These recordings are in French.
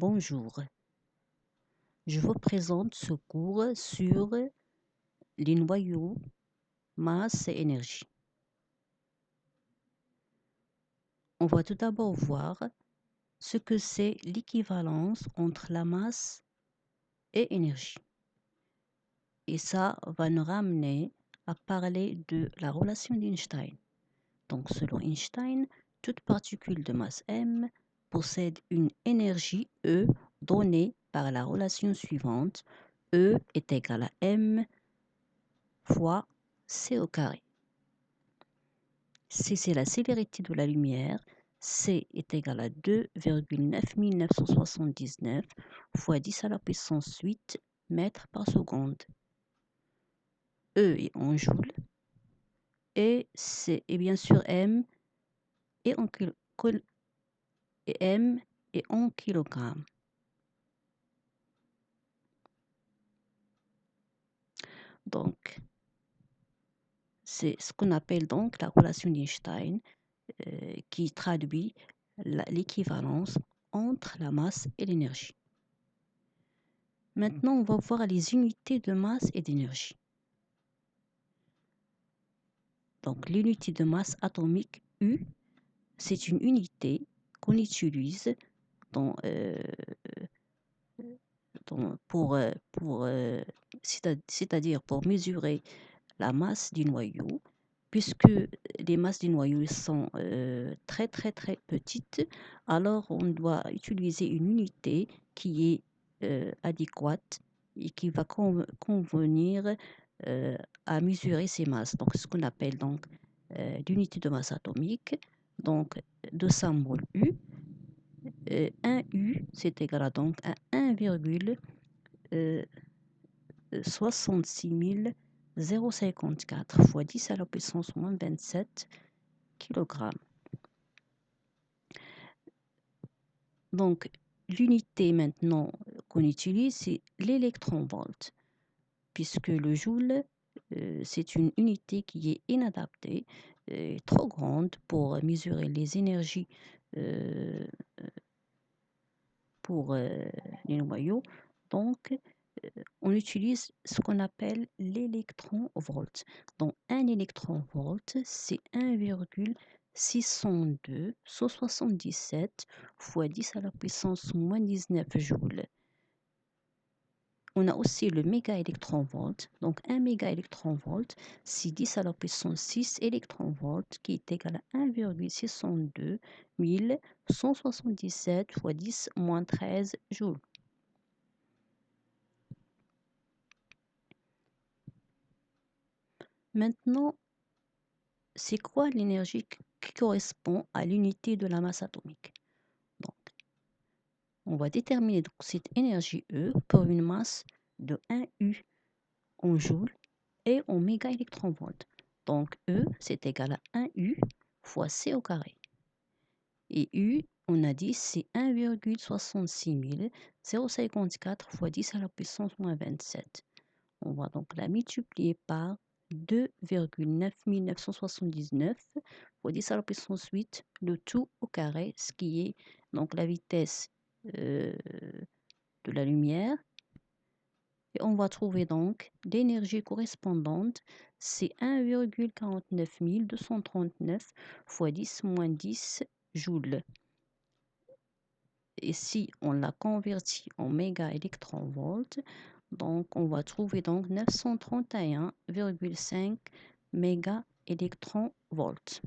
Bonjour, je vous présente ce cours sur les noyaux, masse et énergie. On va tout d'abord voir ce que c'est l'équivalence entre la masse et énergie. Et ça va nous ramener à parler de la relation d'Einstein. Donc selon Einstein, toute particule de masse m possède une énergie E donnée par la relation suivante. E est égal à m fois c au carré. Si c'est la célérité de la lumière, c est égal à 2,9979 fois 10 à la puissance 8 mètres par seconde. E est en joules et c et bien sûr m est en kilogrammes. Donc c'est ce qu'on appelle donc la relation d'Einstein qui traduit l'équivalence entre la masse et l'énergie. Maintenant, on va voir les unités de masse et d'énergie. Donc, l'unité de masse atomique U, c'est une unité qu'on utilise c'est-à-dire pour mesurer la masse du noyau, puisque les masses du noyau sont très très très petites, alors on doit utiliser une unité qui est adéquate et qui va convenir à mesurer ces masses. Donc ce qu'on appelle donc l'unité de masse atomique, donc de symbole U. 1 U, c'est égal à donc à 1,66 054 fois 10 à la puissance moins 27 kg. Donc, l'unité maintenant qu'on utilise, c'est l'électron-volt, puisque le joule, c'est une unité qui est inadaptée, trop grande pour mesurer les énergies pour les noyaux. Donc, on utilise ce qu'on appelle l'électron-volt. Donc, un électron-volt, c'est 1,602 177 fois 10 à la puissance moins 19 joules. On a aussi le méga-électron-volt. Donc, un méga-électron-volt, c'est 10 à la puissance 6 électron-volts qui est égal à 1,602 177 fois 10 moins 13 joules. Maintenant, c'est quoi l'énergie qui correspond à l'unité de la masse atomique? Donc, on va déterminer donc cette énergie E pour une masse de 1 U en joules et en méga-électron-volts. Donc, E, c'est égal à 1 U fois C au carré. Et U, on a dit, c'est 1,66 054 fois 10 à la puissance moins 27. On va donc la multiplier par 2,9979 fois 10 à la puissance 8, le tout au carré, ce qui est donc la vitesse de la lumière. Et on va trouver donc l'énergie correspondante, c'est 1,49 239 fois 10 moins 10 joules. Et si on la convertit en méga-électron-volts, donc on va trouver donc 931,5 méga-électron-volts.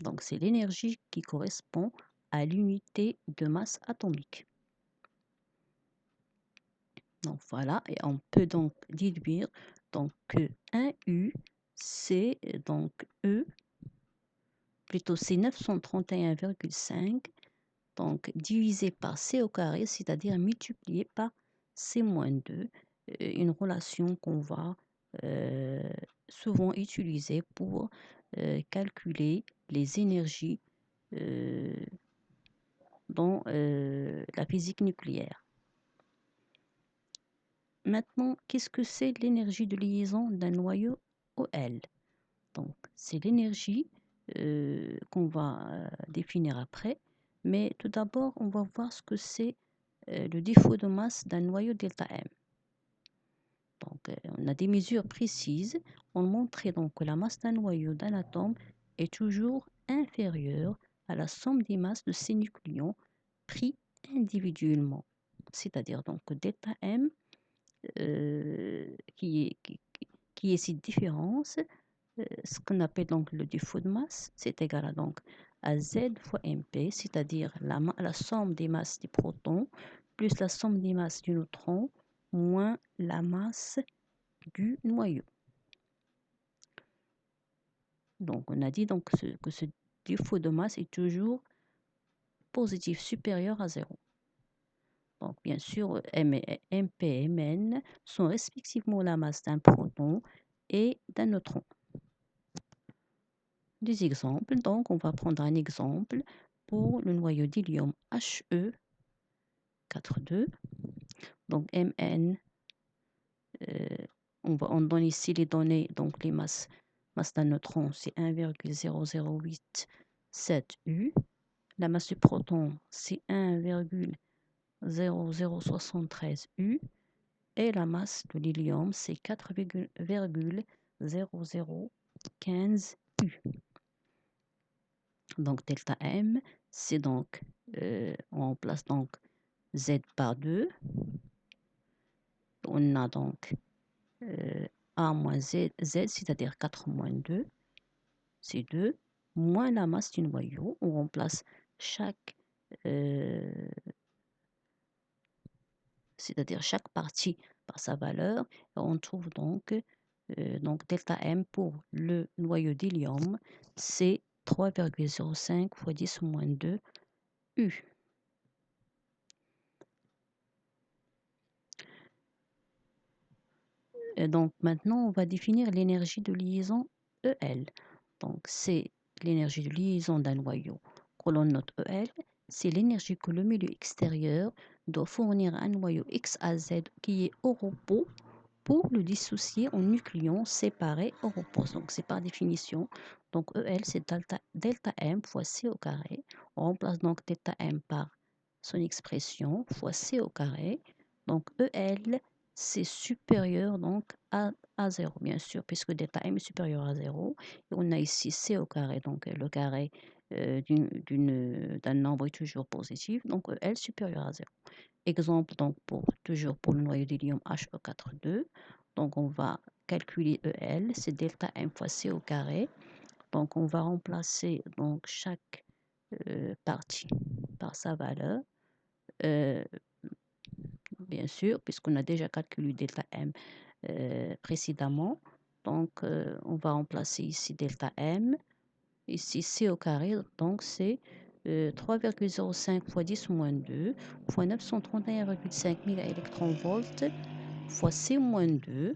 Donc c'est l'énergie qui correspond à l'unité de masse atomique. Donc voilà, et on peut donc déduire donc que 1 U, c'est donc E, plutôt c'est 931,5, donc divisé par C au carré, c'est-à-dire multiplié par C-2, une relation qu'on va souvent utiliser pour calculer les énergies dans la physique nucléaire. Maintenant, qu'est-ce que c'est l'énergie de liaison d'un noyau au L? Donc, c'est l'énergie qu'on va définir après. Mais tout d'abord, on va voir ce que c'est le défaut de masse d'un noyau delta M. Donc, on a des mesures précises. On montrait donc que la masse d'un noyau d'un atome est toujours inférieure à la somme des masses de ces nucléons pris individuellement. C'est-à-dire donc que delta M, qui est cette différence, ce qu'on appelle donc le défaut de masse, c'est égal à donc à Z fois MP, c'est-à-dire la somme des masses des protons plus la somme des masses du neutron moins la masse du noyau. Donc, on a dit donc que ce défaut de masse est toujours positif supérieur à 0. Donc, bien sûr, MP et Mn sont respectivement la masse d'un proton et d'un neutron. Des exemples, donc on va prendre un exemple pour le noyau d'hélium He42. Donc, Mn, on donne ici les données, donc les masses d'un neutron, c'est 1,0087 U. La masse du proton, c'est 1,0073 U. Et la masse de l'hélium, c'est 4,0015 U. Donc, delta M, c'est donc, on remplace donc Z par 2. On a donc A moins Z, c'est-à-dire 4 moins 2, c'est 2, moins la masse du noyau. On remplace chaque c'est-à-dire chaque partie par sa valeur. On trouve donc delta M pour le noyau d'hélium, c'est 3,05 fois 10 moins 2 U. Et donc maintenant, on va définir l'énergie de liaison EL. Donc c'est l'énergie de liaison d'un noyau que l'on note EL, c'est l'énergie que le milieu extérieur doit fournir à un noyau X à Z qui est au repos pour le dissocier en nucléons séparés au repos. Donc, c'est par définition. Donc, EL, c'est delta M fois C au carré. On remplace donc delta M par son expression fois C au carré. Donc, EL, c'est supérieur donc à 0, bien sûr, puisque delta M est supérieur à 0. Et on a ici C au carré, donc le carré d'un nombre est toujours positif. Donc, EL supérieur à 0. Exemple, donc, toujours pour le noyau d'hélium He42. Donc, on va calculer EL, c'est delta M fois C au carré. Donc, on va remplacer donc chaque partie par sa valeur, bien sûr, puisqu'on a déjà calculé delta M précédemment. Donc, on va remplacer ici delta M. Ici, C au carré, donc c'est 3,05 fois 10 moins 2 fois 931,5 mégaélectronvolts fois C moins 2.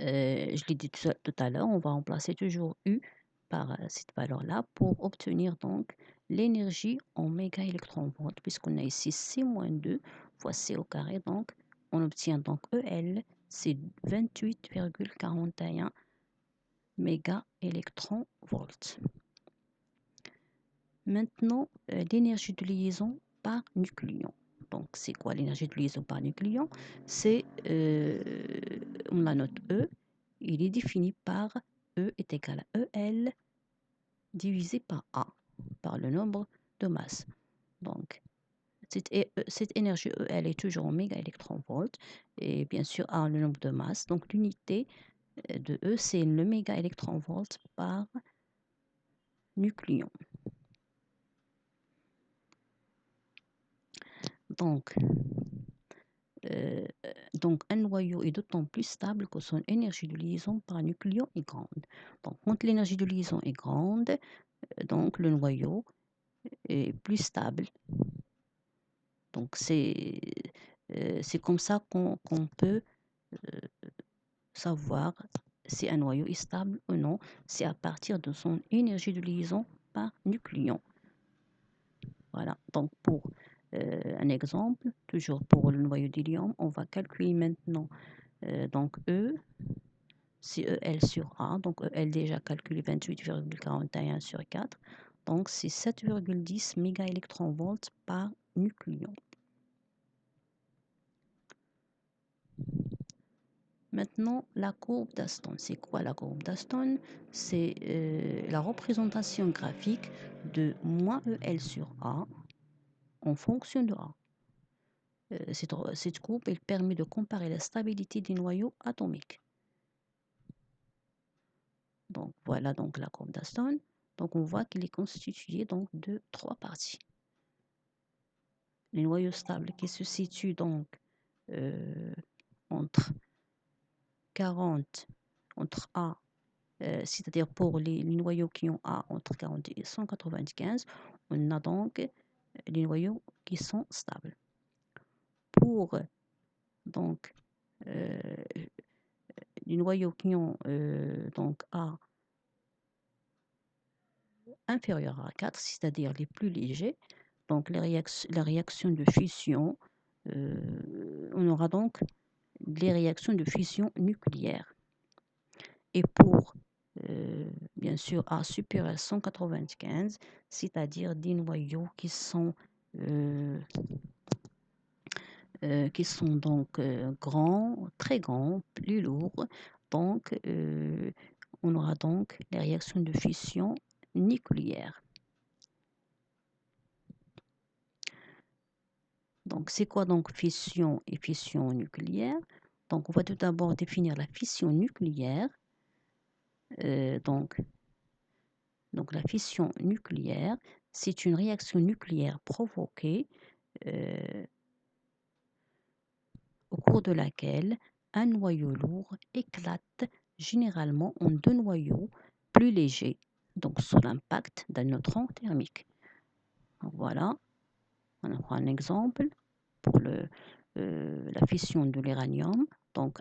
Je l'ai dit tout à l'heure, on va remplacer toujours U par cette valeur-là pour obtenir donc l'énergie en mégaélectronvolts, puisqu'on a ici C moins 2 fois C au carré, donc on obtient donc EL, c'est 28,41 mégaélectronvolts. Maintenant, l'énergie de liaison par nucléon. Donc, c'est quoi l'énergie de liaison par nucléon? C'est, on la note E, il est défini par E est égal à EL divisé par A, par le nombre de masses. Donc, cette énergie EL est toujours en mégaélectronvolts, et bien sûr A le nombre de masses. Donc, l'unité de E, c'est le mégaélectronvolts par nucléon. Donc, un noyau est d'autant plus stable que son énergie de liaison par nucléon est grande. Donc, quand l'énergie de liaison est grande, donc le noyau est plus stable. Donc, c'est comme ça qu'on peut savoir si un noyau est stable ou non. C'est à partir de son énergie de liaison par nucléon. Voilà, donc pour un exemple, toujours pour le noyau d'hélium, on va calculer maintenant donc E, c'est EL sur A, donc EL déjà calculé 28,41 sur 4, Donc, c'est 7,10 mégaélectronvolts par nucléon. Maintenant, la courbe d'Aston. C'est quoi la courbe d'Aston? C'est la représentation graphique de moins EL sur A en fonction de A. Cette courbe, elle permet de comparer la stabilité des noyaux atomiques. Donc, voilà donc la courbe d'Aston. Donc, on voit qu'il est constitué donc de 3 parties. Les noyaux stables qui se situent donc entre 40, entre A, c'est-à-dire pour les noyaux qui ont A entre 40 et 195, on a donc les noyaux qui sont stables. Pour donc les noyaux qui ont donc A inférieur à 4, c'est-à-dire les plus légers, donc la réaction de fusion, on aura donc les réactions de fusion nucléaire. Et pour, bien sûr, A supérieur à 195, c'est-à-dire des noyaux qui sont donc grands, très grands, plus lourds, donc on aura donc les réactions de fusion nucléaire. Donc, c'est quoi donc fission et fission nucléaire? Donc, on va tout d'abord définir la fission nucléaire. Donc, la fission nucléaire, c'est une réaction nucléaire provoquée au cours de laquelle un noyau lourd éclate généralement en deux noyaux plus légers, donc sous l'impact d'un neutron thermique. Donc, voilà, on prend un exemple pour la fission de l'uranium. Donc,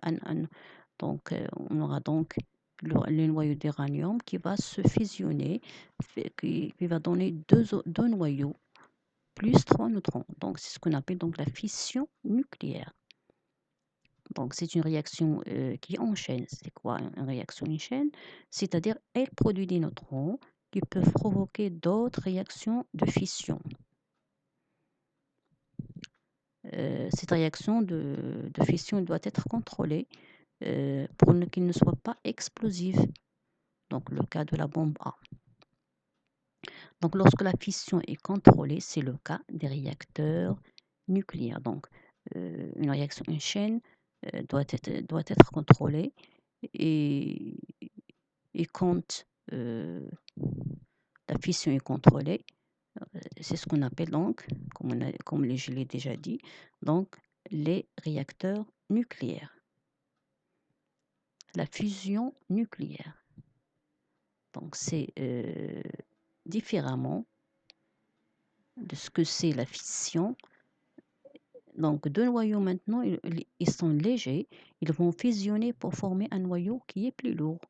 on aura donc le noyau d'uranium qui va se fusionner, qui va donner deux noyaux plus 3 neutrons. Donc, c'est ce qu'on appelle donc la fission nucléaire. Donc, c'est une réaction qui enchaîne. C'est quoi une réaction en chaîne? C'est-à-dire, elle produit des neutrons qui peuvent provoquer d'autres réactions de fission. Cette réaction de fission doit être contrôlée pour qu'il ne soit pas explosif. Donc, le cas de la bombe A. Donc, lorsque la fission est contrôlée, c'est le cas des réacteurs nucléaires. Donc, une réaction en chaîne doit être contrôlée et quand la fission est contrôlée, c'est ce qu'on appelle donc, comme je l'ai déjà dit, donc les réacteurs nucléaires. La fusion nucléaire. Donc, c'est différemment de ce que c'est la fission. Donc, deux noyaux maintenant, ils sont légers, ils vont fusionner pour former un noyau qui est plus lourd.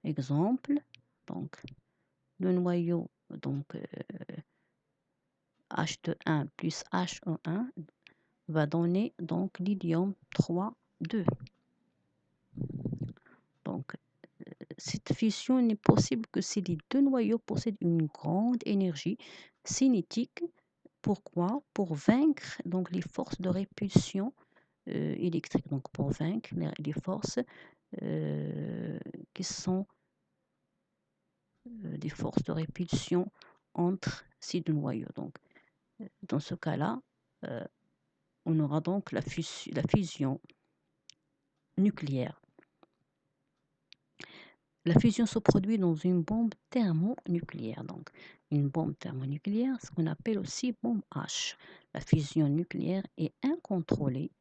Exemple, donc, le noyau donc, H2 plus HO1 va donner donc l'hélium 3,2. Donc, cette fusion n'est possible que si les deux noyaux possèdent une grande énergie cinétique. Pourquoi? Pour vaincre donc les forces de répulsion électrique. Donc, pour vaincre les forces qui sont des forces de répulsion entre ces deux noyaux. Donc, dans ce cas-là, on aura donc la fusion nucléaire. La fusion se produit dans une bombe thermonucléaire. Donc, une bombe thermonucléaire, ce qu'on appelle aussi bombe H. La fusion nucléaire est incontrôlée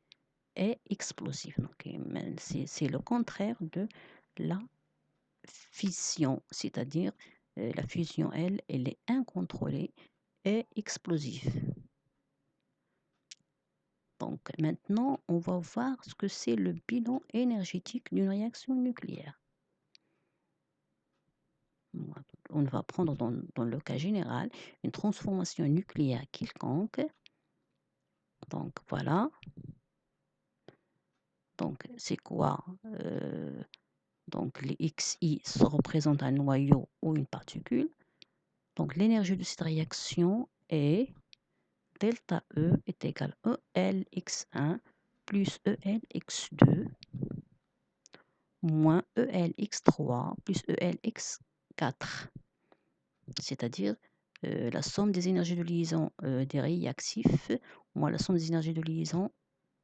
et explosive. Donc, c'est le contraire de la fission, c'est-à-dire la fusion, elle est incontrôlée et explosive. Donc, maintenant, on va voir ce que c'est le bilan énergétique d'une réaction nucléaire. On va prendre dans le cas général une transformation nucléaire quelconque. Donc voilà. Donc c'est quoi donc les XI se représentent un noyau ou une particule. Donc, l'énergie de cette réaction est delta E est égal à ELX1 plus ELX2 moins ELX3 plus ELX4. C'est-à-dire la somme des énergies de liaison des réactifs moins la somme des énergies de liaison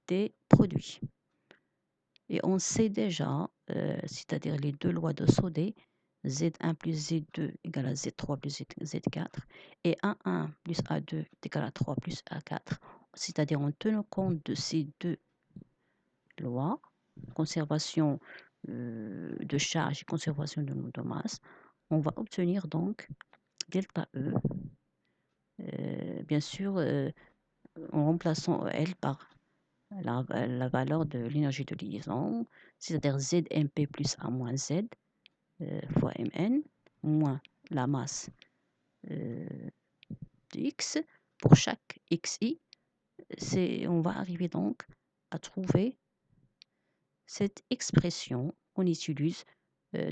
des produits. Et on sait déjà, c'est-à-dire les deux lois de Sodé, Z1 plus Z2 égale à Z3 plus Z4, et A1 plus A2 est égal à 3 plus A4, c'est-à-dire en tenant compte de ces deux lois, conservation de charge et conservation de masse, on va obtenir donc delta E, bien sûr, en remplaçant L par la valeur de l'énergie de liaison, c'est-à-dire ZMP plus A moins Z fois Mn, moins la masse de X. Pour chaque XI, on va arriver donc à trouver cette expression qu'on utilise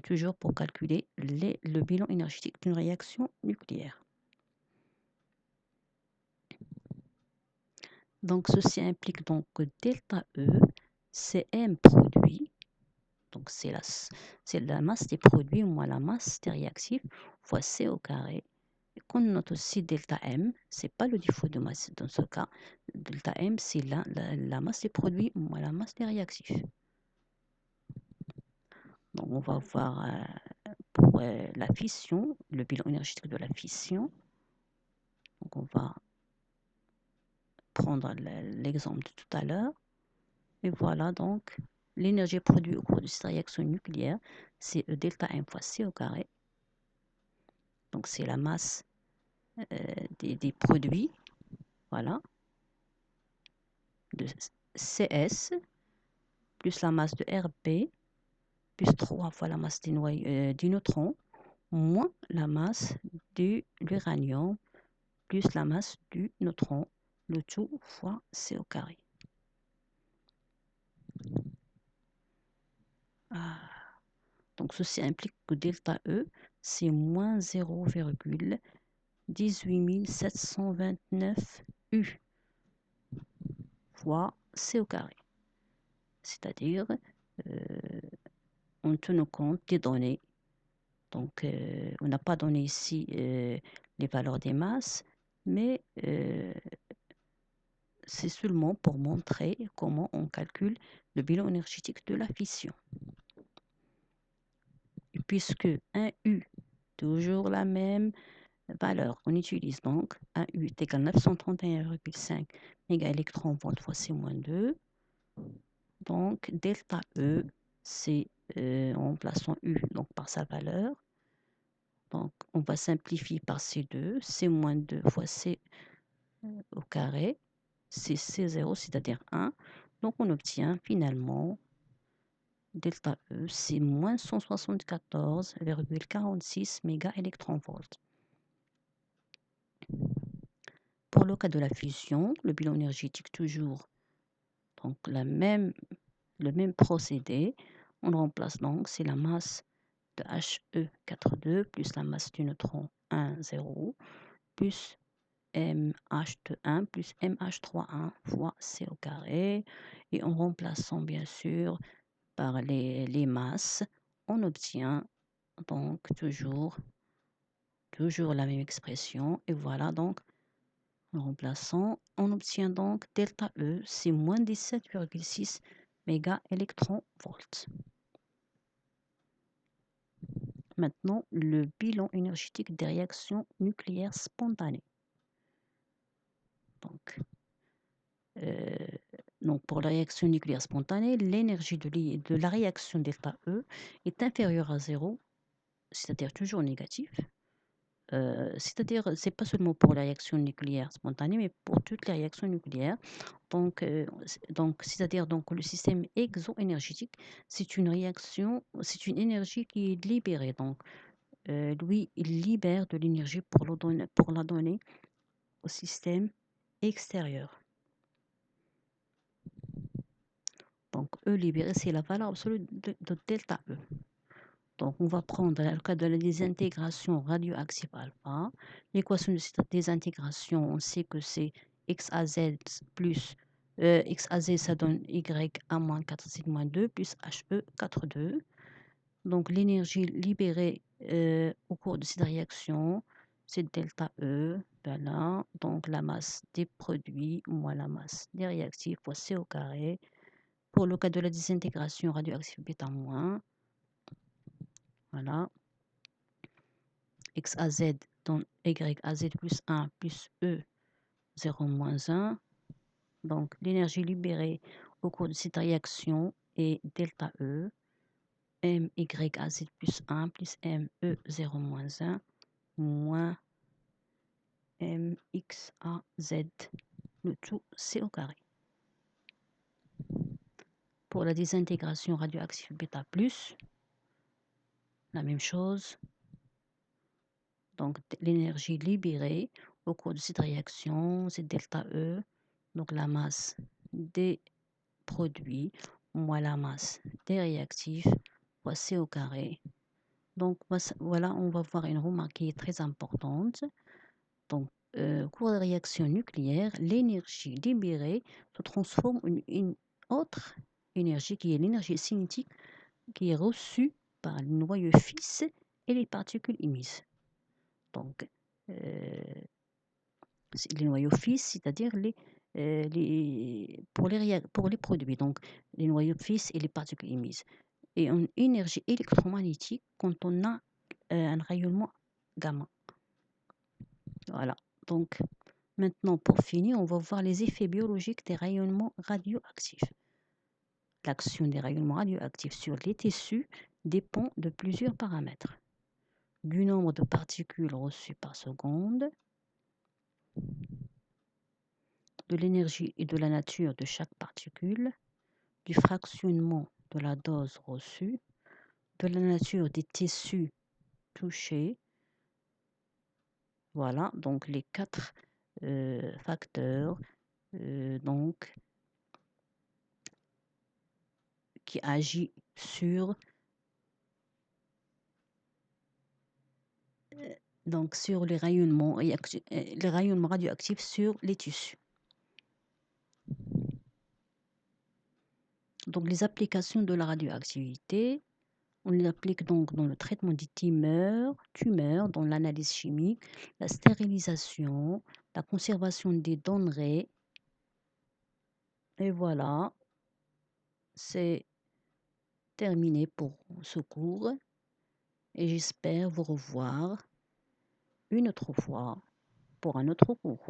toujours pour calculer le bilan énergétique d'une réaction nucléaire. Donc, ceci implique donc que delta E, c'est M produit, donc c'est la masse des produits moins la masse des réactifs fois C au carré. Et qu'on note aussi delta M, c'est pas le défaut de masse dans ce cas. Delta M, c'est la masse des produits moins la masse des réactifs. Donc, on va voir pour la fission, le bilan énergétique de la fission. Donc, on va prendre l'exemple de tout à l'heure. Et voilà donc l'énergie produite au cours de cette réaction nucléaire, c'est E delta M fois C au carré. Donc, c'est la masse des produits, voilà, de CS, plus la masse de RB, plus 3 fois la masse du neutron, moins la masse de l'uranium, plus la masse du neutron, le tout fois C au carré. Donc, ceci implique que delta E, c'est moins 0,18 729 U fois C au carré. C'est-à-dire, en tenant compte des données. Donc, on n'a pas donné ici les valeurs des masses, mais c'est seulement pour montrer comment on calcule le bilan énergétique de la fission. Et puisque 1 U, toujours la même valeur, on utilise donc 1 U est égal à 931,5 mégaélectronvolts fois C-2. Donc, delta E, c'est en remplaçant U donc, par sa valeur. Donc, on va simplifier par C2, C-2 fois C au carré, c'est C0, c'est-à-dire 1. Donc, on obtient finalement delta E, c'est moins 174,46 mégaélectronvolts. Pour le cas de la fusion, le bilan énergétique toujours, donc le même procédé, on remplace donc, c'est la masse de He42 plus la masse du neutron 1, 0, plus MH21 plus MH31 fois C au carré. Et en remplaçant bien sûr par les masses, on obtient donc toujours la même expression. Et voilà donc, en remplaçant, on obtient donc delta E, c'est moins 17,6 mégaélectronvolts. Maintenant, le bilan énergétique des réactions nucléaires spontanées. Donc, pour la réaction nucléaire spontanée, l'énergie de la réaction delta E est inférieure à 0, c'est-à-dire toujours négatif. C'est-à-dire, c'est pas seulement pour la réaction nucléaire spontanée, mais pour toutes les réactions nucléaires. Donc, c'est-à-dire donc le système exoénergétique, c'est une énergie qui est libérée. Donc, lui, il libère de l'énergie pour la donner au système extérieur. Donc, E libéré, c'est la valeur absolue de delta E. Donc, on va prendre le cas de la désintégration radioactive alpha. L'équation de cette désintégration, on sait que c'est x à z plus x à z, ça donne y a moins 4 sigma 2 plus he 4 2. Donc, l'énergie libérée au cours de cette réaction, c'est delta E. Voilà. Donc, la masse des produits moins la masse des réactifs fois C au carré. Pour le cas de la désintégration radioactive bêta moins, voilà. X à Z donne Y à Z plus 1 plus E 0 moins 1. Donc, l'énergie libérée au cours de cette réaction est delta E. My à Z plus 1 plus Me 0 moins 1 moins mx à Z. Le tout, c'est au carré. Pour la désintégration radioactive bêta plus, la même chose. Donc, l'énergie libérée au cours de cette réaction, c'est delta E. Donc, la masse des produits moins la masse des réactifs fois C au carré. Donc, voilà, on va voir une remarque qui est très importante. Donc, au cours de réaction nucléaire, l'énergie libérée se transforme en une autre énergie qui est l'énergie cinétique qui est reçue par le noyau fils et les particules émises. Donc, les noyaux fils, c'est-à-dire pour les produits, donc les noyaux fils et les particules émises. Et en énergie électromagnétique quand on a un rayonnement gamma. Voilà. Donc, maintenant, pour finir, on va voir les effets biologiques des rayonnements radioactifs. L'action des rayonnements radioactifs sur les tissus dépend de plusieurs paramètres. Du nombre de particules reçues par seconde, de l'énergie et de la nature de chaque particule, du fractionnement de la dose reçue, de la nature des tissus touchés. Voilà, donc les 4 facteurs donc, qui agissent sur, sur les rayonnements radioactifs sur les tissus. Donc les applications de la radioactivité, on les applique donc dans le traitement des tumeurs, dans l'analyse chimique, la stérilisation, la conservation des données. Et voilà, c'est terminé pour ce cours et j'espère vous revoir une autre fois pour un autre cours.